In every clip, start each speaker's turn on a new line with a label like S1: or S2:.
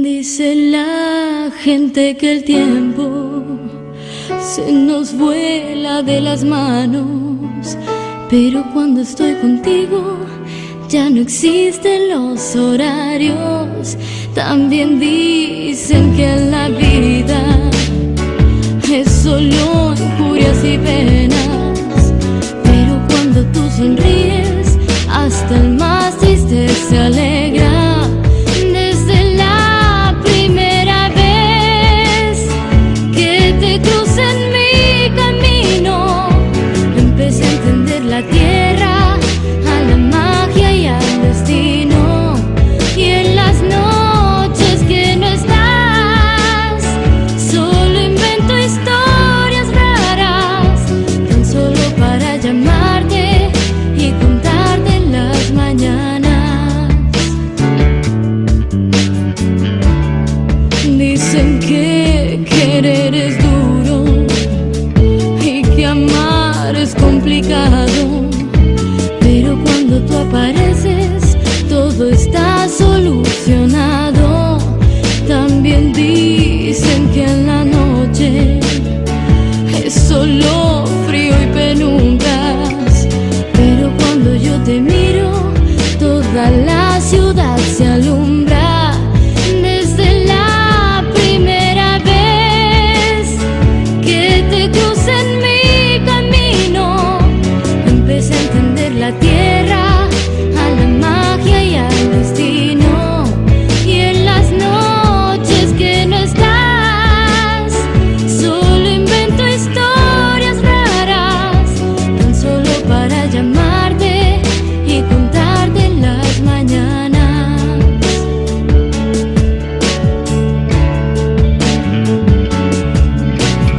S1: Dice la gente que el tiempo se nos vuela de las manos, pero cuando estoy contigo ya no existen los horarios. También dicen que en la vida es solo injurias y penas, pero cuando tú sonríes hasta el más triste se alegra. Desde la primera vez que te crucé en mi camino, empecé a entender la tierra, a la magia y al destino. Y en las noches que no estás, solo invento historias raras, tan solo para llamarte y contarte en las mañanas. Dicen que querer es duro y que amar es complicado, pero cuando tú apareces todo está solucionado. También dicen que en la noche es solo frío y penumbras, pero cuando yo te miro toda la ciudad se alumbra. Desde la primera vez que te crucé en mi camino, empecé a entender la tierra, a la magia y al destino. Y en las noches que no estás, solo invento historias raras, tan solo para llamarte y contarte en las mañanas.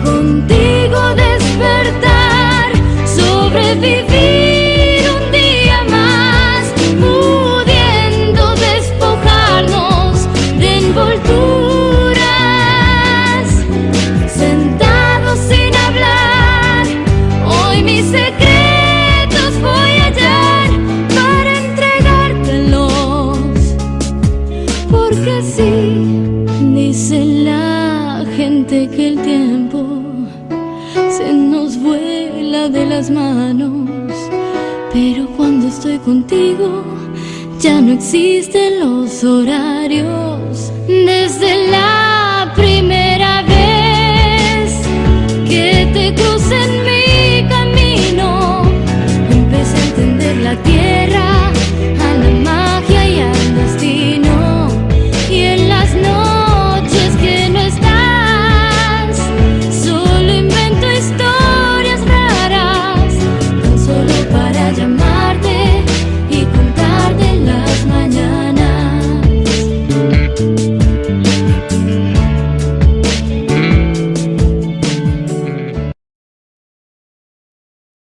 S1: Contigo despertar, sobrevivir un día más, pudiendo despojarnos de envolturas, sentados sin hablar. Hoy mis secretos voy a hallar para entregártelos, porque sí, dice la gente que el tiempo se nos vuela de las manos, pero cuando estoy contigo ya no existen los horarios. Desde la